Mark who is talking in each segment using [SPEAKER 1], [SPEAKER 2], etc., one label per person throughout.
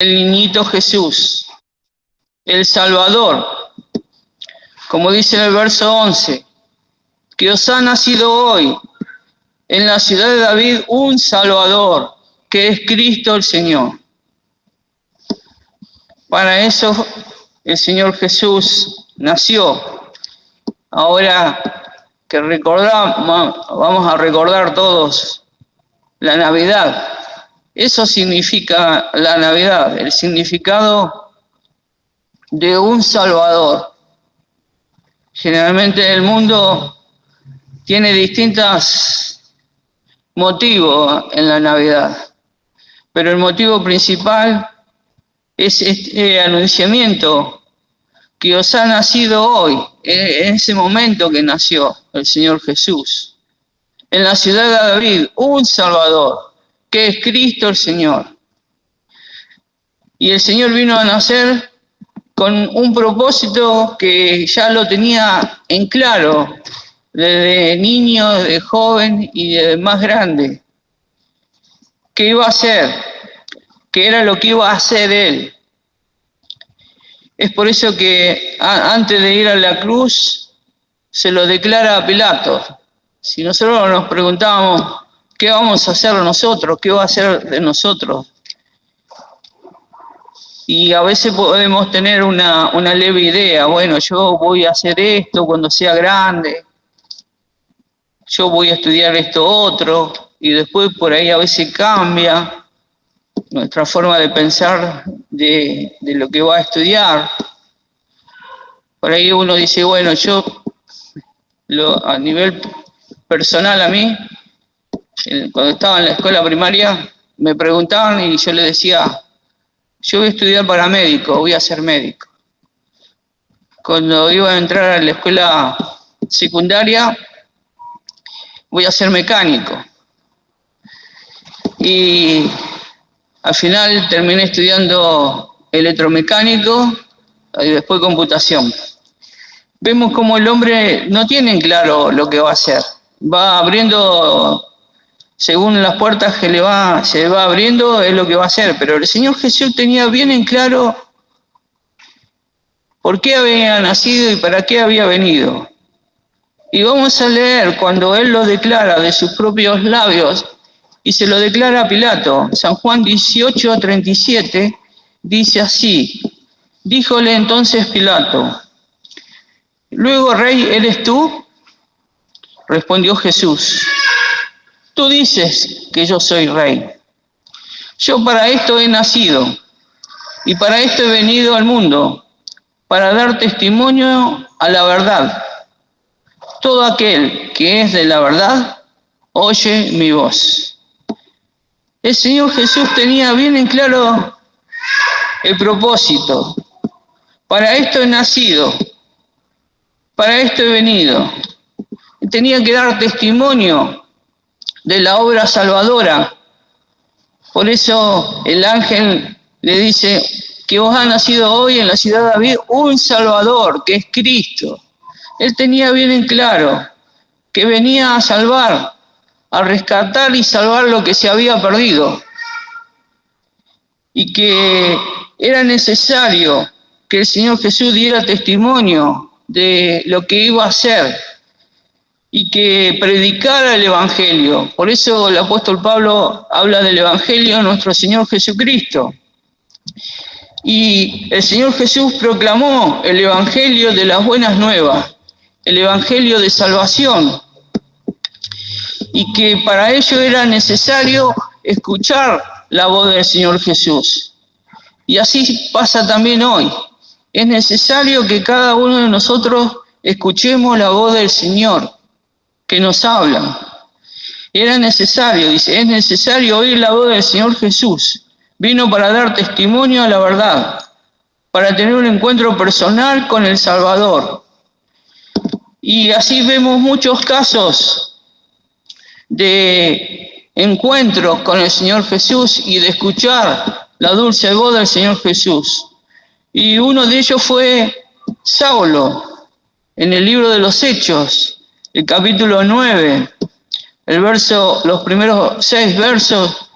[SPEAKER 1] el niñito Jesús, el Salvador, como dice en el verso 11, que os ha nacido hoy en la ciudad de David un Salvador, que es Cristo el Señor. Para eso el Señor Jesús nació. Ahora que recordamos, vamos a recordar todos la Navidad. Eso significa la Navidad, el significado de un Salvador. Generalmente el mundo tiene distintos motivos en la Navidad, pero el motivo principal es este anunciamiento que os ha nacido hoy, en ese momento que nació el Señor Jesús, en la ciudad de David, un Salvador, que es Cristo el Señor. Y el Señor vino a nacer con un propósito que ya lo tenía en claro, desde niño, de joven y de más grande. ¿Qué iba a hacer? ¿Qué era lo que iba a hacer Él? Es por eso que antes de ir a la cruz se lo declara a Pilato. Si nosotros nos preguntábamos, ¿qué vamos a hacer nosotros? ¿Qué va a hacer de nosotros? Y a veces podemos tener una leve idea, bueno, yo voy a hacer esto cuando sea grande, yo voy a estudiar esto otro, y después por ahí a veces cambia nuestra forma de pensar de lo que va a estudiar. Por ahí uno dice, bueno, yo a nivel personal a mí, cuando estaba en la escuela primaria, me preguntaban y yo les decía, yo voy a estudiar para médico, voy a ser médico. Cuando iba a entrar a la escuela secundaria, voy a ser mecánico. Y al final terminé estudiando electromecánico y después computación. Vemos como el hombre no tiene claro lo que va a hacer. Va abriendo, según las puertas que se va abriendo, es lo que va a hacer. Pero el Señor Jesús tenía bien en claro por qué había nacido y para qué había venido. Y vamos a leer cuando Él lo declara de sus propios labios, y se lo declara a Pilato. San Juan 18:37 dice así: díjole entonces Pilato, ¿luego rey eres tú? Respondió Jesús, tú dices que yo soy rey. Yo para esto he nacido y para esto he venido al mundo, para dar testimonio a la verdad. Todo aquel que es de la verdad, oye mi voz. El Señor Jesús tenía bien en claro el propósito. Para esto he nacido, para esto he venido. Tenía que dar testimonio de la obra salvadora. Por eso el ángel le dice que os ha nacido hoy en la ciudad de David un Salvador, que es Cristo. Él tenía bien en claro que venía a salvar, a rescatar y salvar lo que se había perdido. Y que era necesario que el Señor Jesús diera testimonio de lo que iba a hacer y que predicara el Evangelio. Por eso el apóstol Pablo habla del Evangelio de nuestro Señor Jesucristo. Y el Señor Jesús proclamó el Evangelio de las buenas nuevas, el Evangelio de salvación, y que para ello era necesario escuchar la voz del Señor Jesús. Y así pasa también hoy. Es necesario que cada uno de nosotros escuchemos la voz del Señor que nos habla. Era necesario, dice, es necesario oír la voz del Señor Jesús. Vino para dar testimonio a la verdad, para tener un encuentro personal con el Salvador. Y así vemos muchos casos de encuentros con el Señor Jesús y de escuchar la dulce voz del Señor Jesús. Y uno de ellos fue Saulo, en el libro de los Hechos, el capítulo 9, los primeros 6 versos,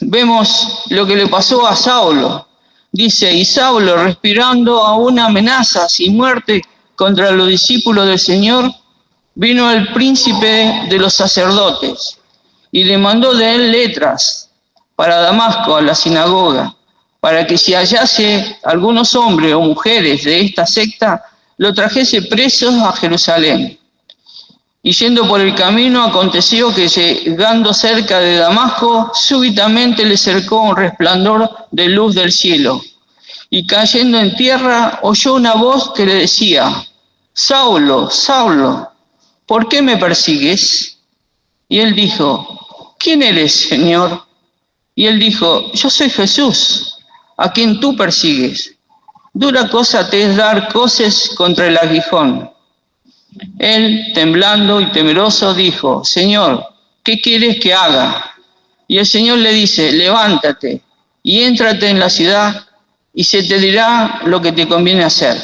[SPEAKER 1] vemos lo que le pasó a Saulo. Dice, y Saulo, respirando aún amenazas y muerte contra los discípulos del Señor, vino al príncipe de los sacerdotes y demandó de él letras para Damasco, a la sinagoga, para que si hallase algunos hombres o mujeres de esta secta, lo trajese presos a Jerusalén. Y yendo por el camino, aconteció que llegando cerca de Damasco, súbitamente le cercó un resplandor de luz del cielo. Y cayendo en tierra, oyó una voz que le decía, Saulo, Saulo, ¿por qué me persigues? Y él dijo, ¿quién eres, Señor? Y él dijo, yo soy Jesús, a quien tú persigues. Dura cosa te es dar coces contra el aguijón. Él, temblando y temeroso, dijo, Señor, ¿qué quieres que haga? Y el Señor le dice, levántate y éntrate en la ciudad y se te dirá lo que te conviene hacer.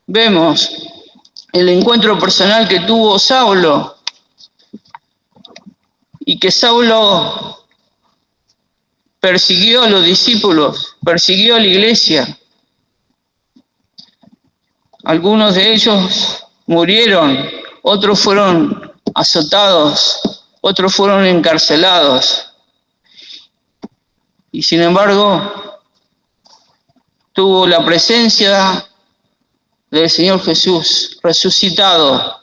[SPEAKER 1] Vemos el encuentro personal que tuvo Saulo y que Saulo persiguió a los discípulos, persiguió a la iglesia. Algunos de ellos murieron, otros fueron azotados, otros fueron encarcelados. Y sin embargo, tuvo la presencia del Señor Jesús resucitado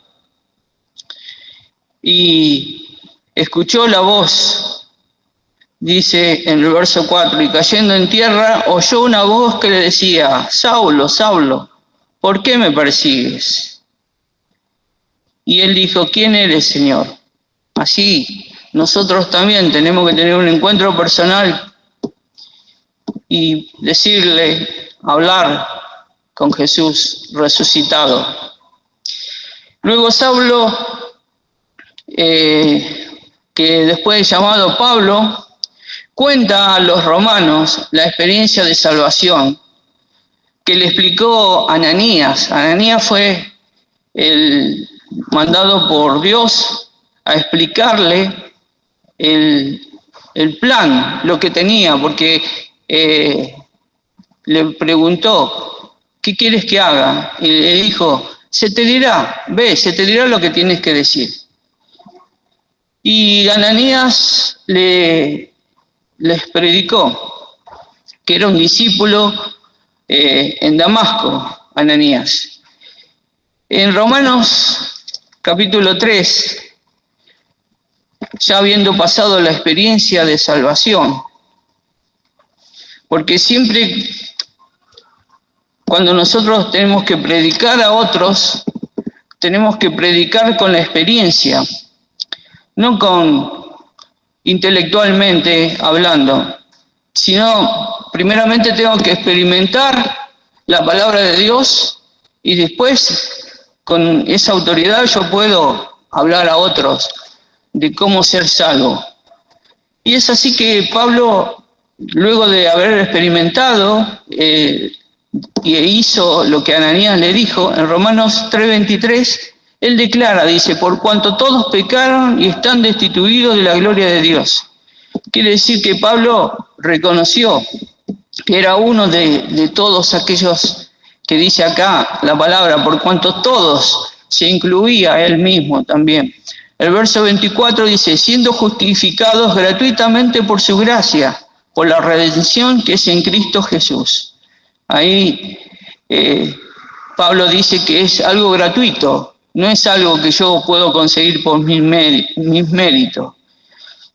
[SPEAKER 1] y escuchó la voz, dice en el verso 4, y cayendo en tierra oyó una voz que le decía, Saulo, Saulo, ¿por qué me persigues? Y él dijo, ¿quién eres, Señor? Así, nosotros también tenemos que tener un encuentro personal y decirle, hablar con Jesús resucitado. Luego Saulo, que después es llamado Pablo, cuenta a los romanos la experiencia de salvación que le explicó Ananías. Ananías fue el mandado por Dios a explicarle el plan, lo que tenía, porque le preguntó, ¿qué quieres que haga? Y le dijo, se te dirá, ve, se te dirá lo que tienes que decir. Y Ananías les predicó, que era un discípulo en Damasco, Ananías. En Romanos capítulo 3, ya habiendo pasado la experiencia de salvación, porque siempre cuando nosotros tenemos que predicar a otros, tenemos que predicar con la experiencia, no con intelectualmente hablando, sino primeramente tengo que experimentar la palabra de Dios y después con esa autoridad yo puedo hablar a otros de cómo ser salvo. Y es así que Pablo, luego de haber experimentado y hizo lo que Ananías le dijo, en Romanos 3:23, él declara, dice, por cuanto todos pecaron y están destituidos de la gloria de Dios. Quiere decir que Pablo reconoció que era uno de todos aquellos que dice acá la palabra, por cuanto todos, se incluía a él mismo también. El verso 24 dice, siendo justificados gratuitamente por su gracia, por la redención que es en Cristo Jesús. Ahí Pablo dice que es algo gratuito, no es algo que yo puedo conseguir por mis méritos,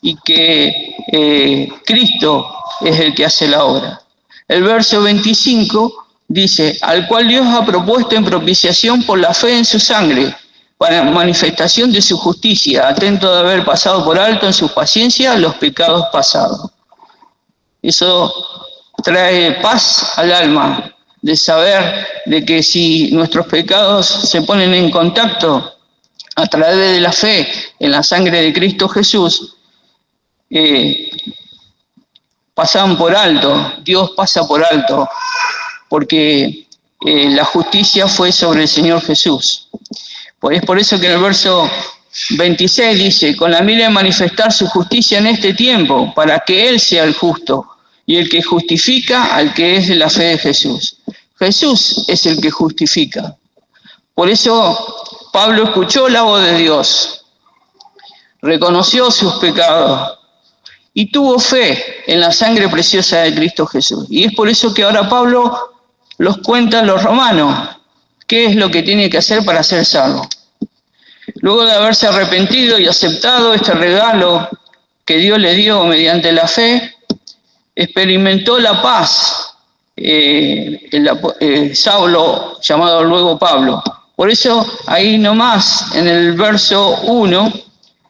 [SPEAKER 1] y que Cristo es el que hace la obra. El verso 25 dice, al cual Dios ha propuesto en propiciación por la fe en su sangre, para manifestación de su justicia, atento de haber pasado por alto en su paciencia los pecados pasados. Eso trae paz al alma, de saber de que si nuestros pecados se ponen en contacto a través de la fe en la sangre de Cristo Jesús, pasan por alto, Dios pasa por alto, porque la justicia fue sobre el Señor Jesús. Es por eso que en el verso 26 dice, con la mira de manifestar su justicia en este tiempo, para que Él sea el justo y el que justifica al que es de la fe de Jesús. Jesús es el que justifica. Por eso Pablo escuchó la voz de Dios, reconoció sus pecados y tuvo fe en la sangre preciosa de Cristo Jesús. Y es por eso que ahora Pablo los cuenta a los romanos, qué es lo que tiene que hacer para ser salvo. Luego de haberse arrepentido y aceptado este regalo que Dios le dio mediante la fe, experimentó la paz, Saulo, llamado luego Pablo. Por eso ahí nomás, en el verso 1,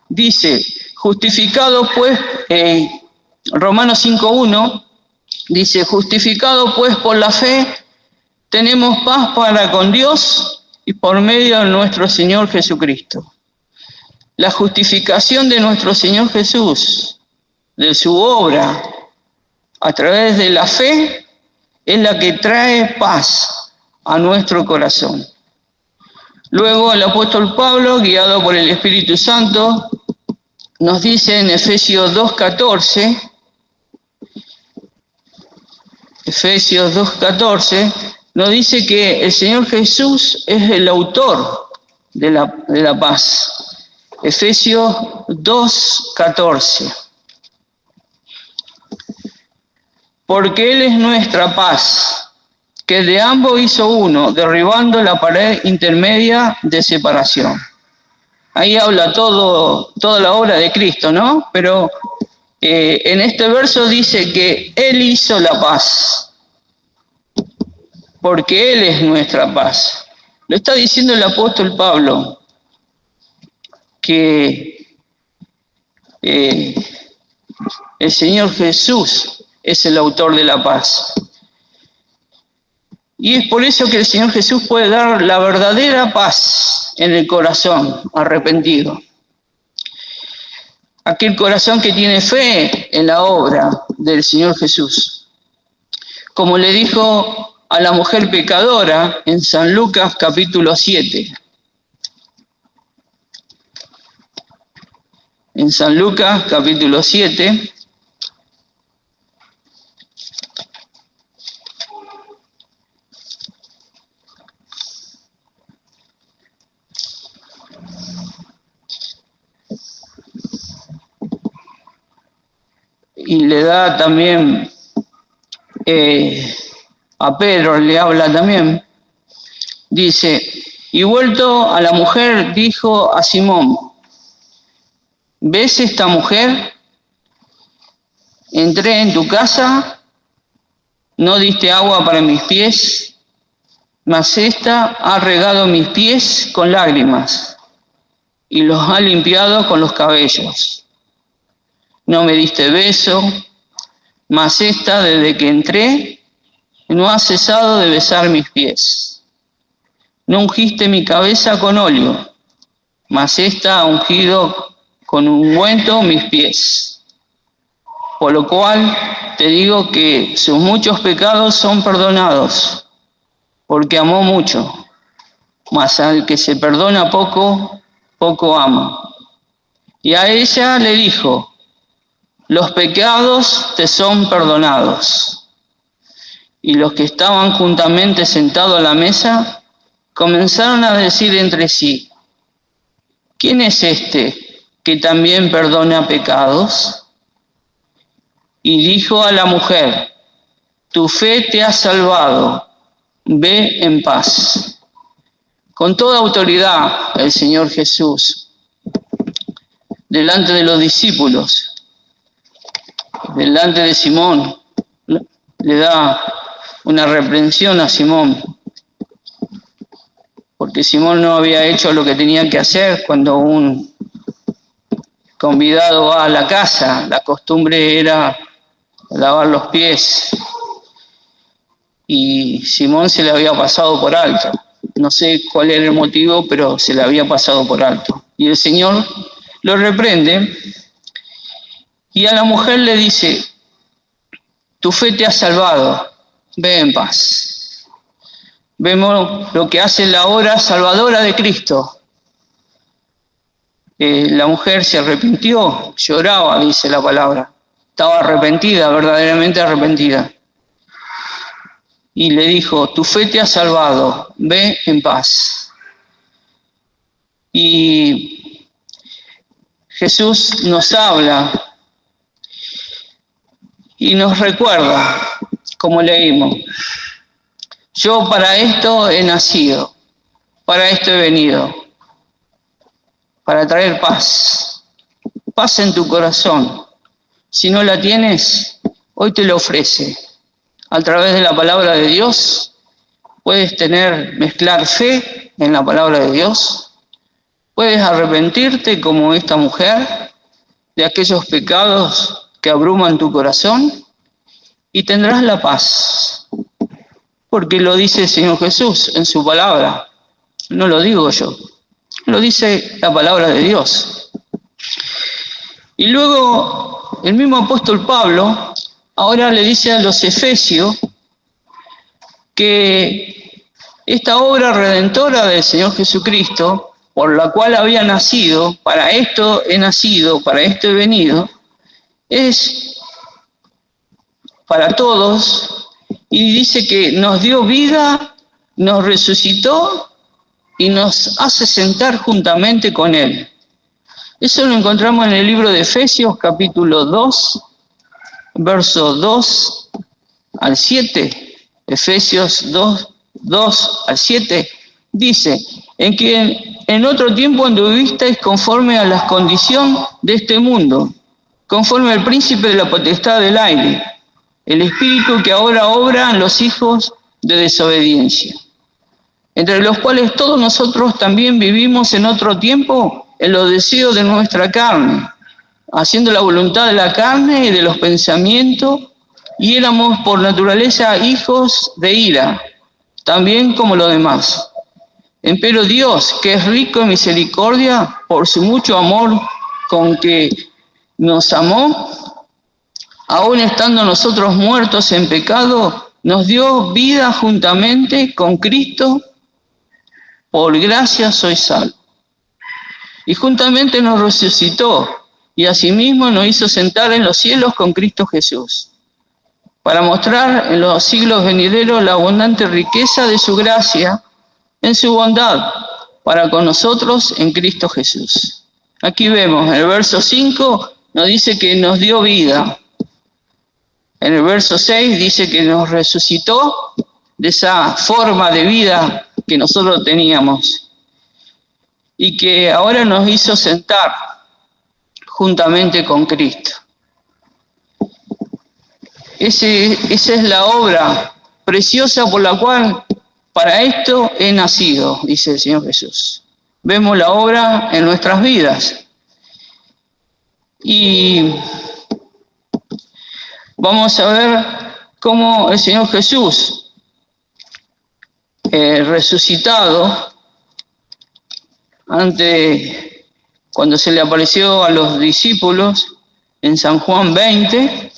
[SPEAKER 1] dice, justificado pues, Romanos 5.1, dice, justificado pues por la fe, tenemos paz para con Dios y por medio de nuestro Señor Jesucristo. La justificación de nuestro Señor Jesús, de su obra, a través de la fe, es la que trae paz a nuestro corazón. Luego el apóstol Pablo, guiado por el Espíritu Santo, nos dice en Efesios 2.14, nos dice que el Señor Jesús es el autor de la paz. Efesios 2.14. Porque Él es nuestra paz, que de ambos hizo uno, derribando la pared intermedia de separación. Ahí habla toda la obra de Cristo, ¿no? Pero en este verso dice que Él hizo la paz, porque Él es nuestra paz. Lo está diciendo el apóstol Pablo, que el Señor Jesús es el autor de la paz. Y es por eso que el Señor Jesús puede dar la verdadera paz en el corazón arrepentido. Aquel corazón que tiene fe en la obra del Señor Jesús. Como le dijo a la mujer pecadora en San Lucas capítulo 7. En San Lucas capítulo 7. Y le da también a Pedro, le habla también. Dice, y vuelto a la mujer, dijo a Simón, ¿ves esta mujer? Entré en tu casa, no diste agua para mis pies, mas esta ha regado mis pies con lágrimas y los ha limpiado con los cabellos. No me diste beso, mas esta, desde que entré, no ha cesado de besar mis pies. No ungiste mi cabeza con óleo, mas esta ha ungido con ungüento mis pies. Por lo cual te digo que sus muchos pecados son perdonados, porque amó mucho, mas al que se perdona poco, poco ama. Y a ella le dijo, los pecados te son perdonados. Y los que estaban juntamente sentados a la mesa comenzaron a decir entre sí, ¿quién es este que también perdona pecados? Y dijo a la mujer, tu fe te ha salvado, ve en paz. Con toda autoridad el Señor Jesús, delante de los discípulos, delante de Simón, le da una reprensión a Simón, porque Simón no había hecho lo que tenía que hacer cuando un convidado va a la casa. La costumbre era lavar los pies y Simón se le había pasado por alto. No sé cuál era el motivo, pero se le había pasado por alto. Y el Señor lo reprende y a la mujer le dice, tu fe te ha salvado, ve en paz. Vemos lo que hace la obra salvadora de Cristo. La mujer se arrepintió, lloraba, dice la palabra. Estaba arrepentida, verdaderamente arrepentida. Y le dijo, tu fe te ha salvado, ve en paz. Y Jesús nos habla y nos recuerda, como leímos, yo para esto he nacido, para esto he venido, para traer paz, paz en tu corazón. Si no la tienes, hoy te la ofrece. A través de la palabra de Dios puedes mezclar fe en la palabra de Dios, puedes arrepentirte como esta mujer de aquellos pecados que abruman tu corazón y tendrás la paz, porque lo dice el Señor Jesús en su palabra, no lo digo yo, lo dice la palabra de Dios. Y luego el mismo apóstol Pablo ahora le dice a los efesios que esta obra redentora del Señor Jesucristo, por la cual había nacido, para esto he nacido, para esto he venido, es para todos, y dice que nos dio vida, nos resucitó y nos hace sentar juntamente con Él. Eso lo encontramos en el libro de Efesios, capítulo 2, versos 2 al 7. Efesios 2 al 7, dice, en que en otro tiempo anduvisteis conforme a la condición de este mundo, conforme al príncipe de la potestad del aire, el espíritu que ahora obra en los hijos de desobediencia, entre los cuales todos nosotros también vivimos en otro tiempo en los deseos de nuestra carne, haciendo la voluntad de la carne y de los pensamientos, y éramos por naturaleza hijos de ira, también como los demás. Empero Dios, que es rico en misericordia, por su mucho amor con que nos amó, aun estando nosotros muertos en pecado, nos dio vida juntamente con Cristo, por gracia sois salvos. Y juntamente nos resucitó, y asimismo nos hizo sentar en los cielos con Cristo Jesús, para mostrar en los siglos venideros la abundante riqueza de su gracia, en su bondad, para con nosotros en Cristo Jesús. Aquí vemos, en el verso 5 nos dice que nos dio vida. En el verso 6 dice que nos resucitó de esa forma de vida que nosotros teníamos y que ahora nos hizo sentar juntamente con Cristo. Esa es la obra preciosa por la cual para esto he nacido, dice el Señor Jesús. Vemos la obra en nuestras vidas. Y vamos a ver cómo el Señor Jesús, resucitado, cuando se le apareció a los discípulos en San Juan 20,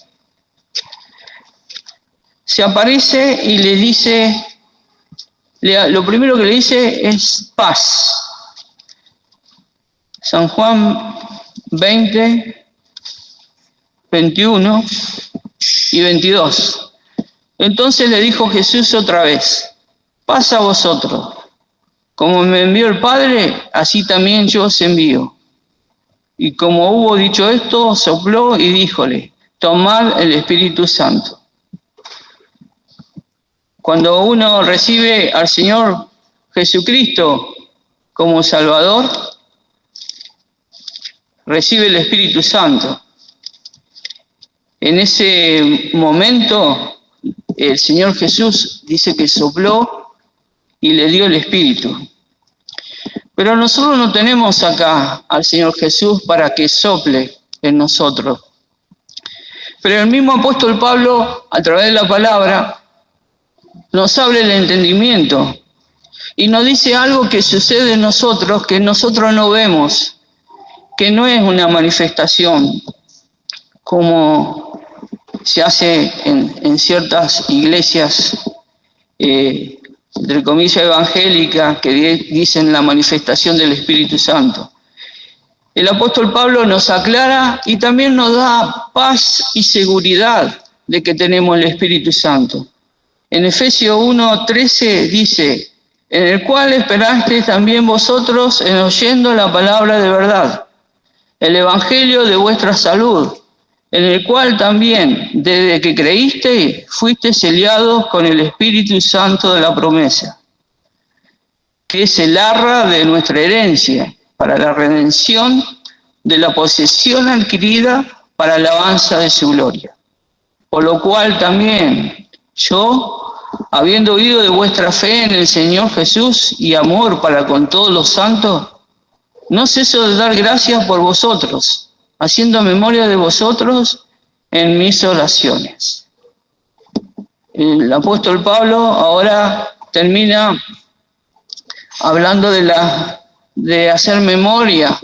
[SPEAKER 1] se aparece y le dice, lo primero que le dice es paz. San Juan 20, 21 y 22. Entonces le dijo Jesús otra vez, paz a vosotros. Como me envió el Padre, así también yo os envío. Y como hubo dicho esto, sopló y díjole, tomad el Espíritu Santo. Cuando uno recibe al Señor Jesucristo como Salvador, recibe el Espíritu Santo. En ese momento, el Señor Jesús dice que sopló y le dio el Espíritu. Pero nosotros no tenemos acá al Señor Jesús para que sople en nosotros. Pero el mismo apóstol Pablo, a través de la palabra, nos abre el entendimiento y nos dice algo que sucede en nosotros, que nosotros no vemos, que no es una manifestación como se hace en ciertas iglesias, entre comillas evangélicas, que dicen la manifestación del Espíritu Santo. El apóstol Pablo nos aclara y también nos da paz y seguridad de que tenemos el Espíritu Santo. En Efesios 1:13 dice, en el cual esperasteis también vosotros en oyendo la palabra de verdad, el evangelio de vuestra salud, en el cual también, desde que creísteis, fuisteis sellados con el Espíritu Santo de la promesa, que es el arra de nuestra herencia, para la redención de la posesión adquirida para la alabanza de su gloria. Por lo cual también yo, habiendo oído de vuestra fe en el Señor Jesús y amor para con todos los santos, no ceso de dar gracias por vosotros, haciendo memoria de vosotros en mis oraciones. El apóstol Pablo ahora termina hablando de hacer memoria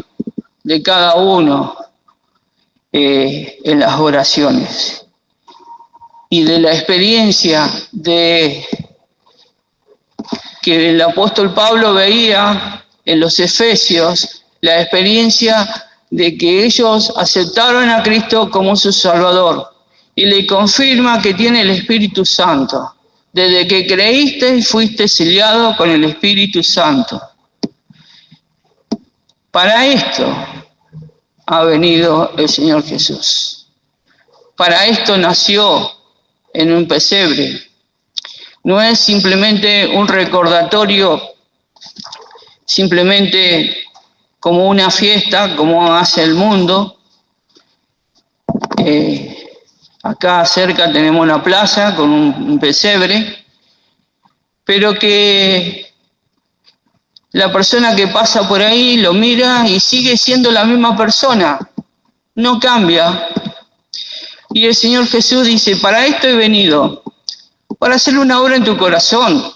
[SPEAKER 1] de cada uno en las oraciones y de la experiencia de que el apóstol Pablo veía en los Efesios, la experiencia de que ellos aceptaron a Cristo como su Salvador y le confirma que tiene el Espíritu Santo. Desde que creíste fuiste sellado con el Espíritu Santo. Para esto ha venido el Señor Jesús. Para esto nació en un pesebre. No es simplemente un recordatorio, simplemente como una fiesta, como hace el mundo. Acá cerca tenemos una plaza con un pesebre, pero que la persona que pasa por ahí lo mira y sigue siendo la misma persona, no cambia. Y el Señor Jesús dice, para esto he venido, para hacer una obra en tu corazón,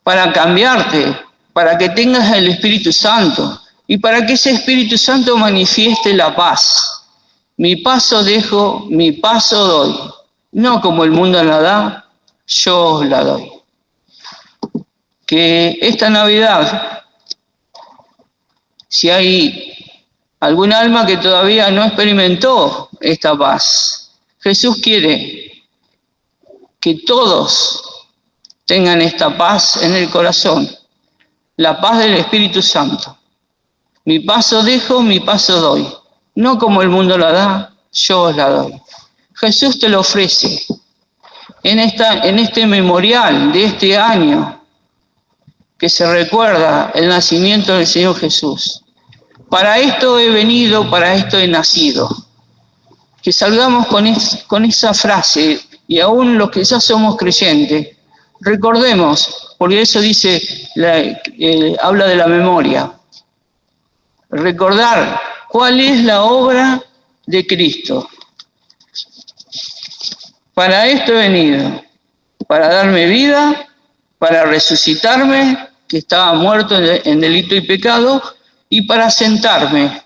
[SPEAKER 1] para cambiarte, para que tengas el Espíritu Santo y para que ese Espíritu Santo manifieste la paz. Mi paso dejo, mi paso doy. No como el mundo la da, yo os la doy. Que esta Navidad, si hay algún alma que todavía no experimentó esta paz, Jesús quiere que todos tengan esta paz en el corazón, la paz del Espíritu Santo. Mi paso dejo, mi paso doy. No como el mundo la da, yo os la doy. Jesús te lo ofrece en este memorial de este año que se recuerda el nacimiento del Señor Jesús. Para esto he venido, para esto he nacido. Que salgamos con esa frase, y aún los que ya somos creyentes, recordemos, porque eso dice, habla de la memoria. Recordar cuál es la obra de Cristo. Para esto he venido, para darme vida, para resucitarme, que estaba muerto en delito y pecado, y para sentarme.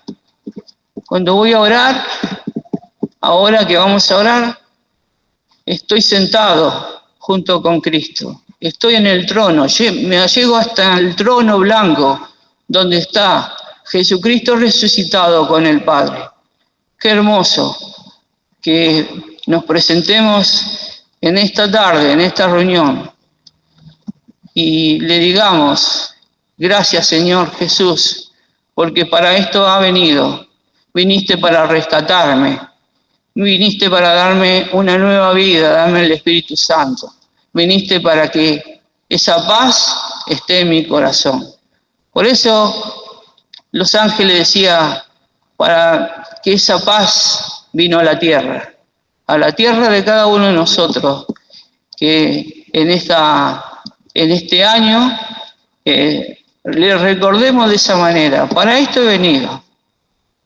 [SPEAKER 1] Cuando voy a orar, ahora que vamos a orar, estoy sentado junto con Cristo. Estoy en el trono, me llego hasta el trono blanco, donde está Jesucristo resucitado con el Padre. Qué hermoso que nos presentemos en esta tarde, en esta reunión, y le digamos, gracias Señor Jesús, porque para esto ha venido. Viniste para rescatarme, viniste para darme una nueva vida, darme el Espíritu Santo. Viniste para que esa paz esté en mi corazón. Por eso los ángeles decían, para que esa paz vino a la tierra de cada uno de nosotros, que en este año le recordemos de esa manera. Para esto he venido,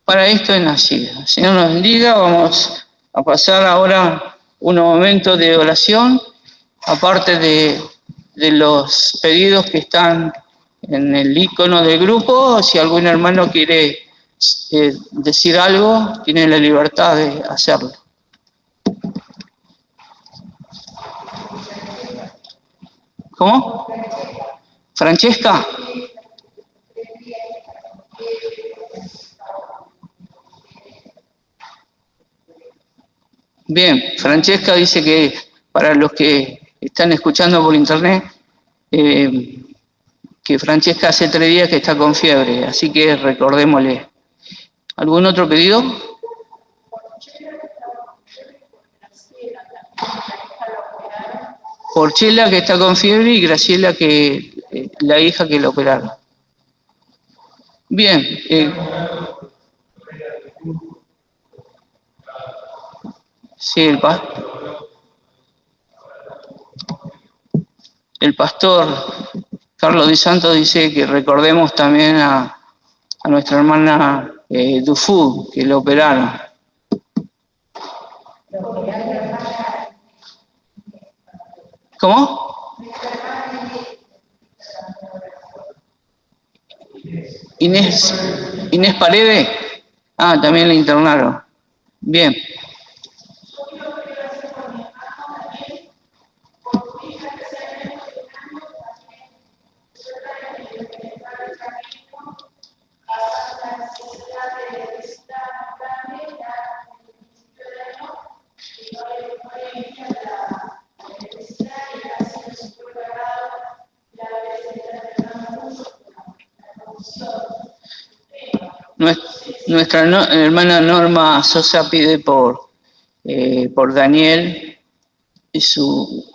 [SPEAKER 1] para esto he nacido. Señor nos bendiga. Vamos a pasar ahora unos momentos de oración, aparte de los pedidos que están en el icono del grupo. Si algún hermano quiere decir algo, tiene la libertad de hacerlo. ¿Cómo? ¿Francesca? Bien, Francesca dice que para los que están escuchando por internet, que Francesca hace 3 días que está con fiebre, así que recordémosle. ¿Algún otro pedido? Porchela, que está con fiebre, y Graciela, que la hija que la operaron. Bien. Sí, el pastor Carlos Di Santo dice que recordemos también a nuestra hermana Dufu, que la operaron. ¿Cómo? Inés Paredes. Ah, también la internaron. Bien. Nuestra hermana Norma Sosa pide por Daniel y su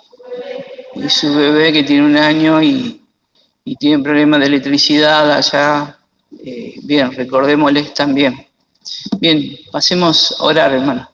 [SPEAKER 1] bebé que tiene 1 año y tiene problemas de electricidad allá. Bien, recordémosles también. Bien, pasemos a orar, hermano.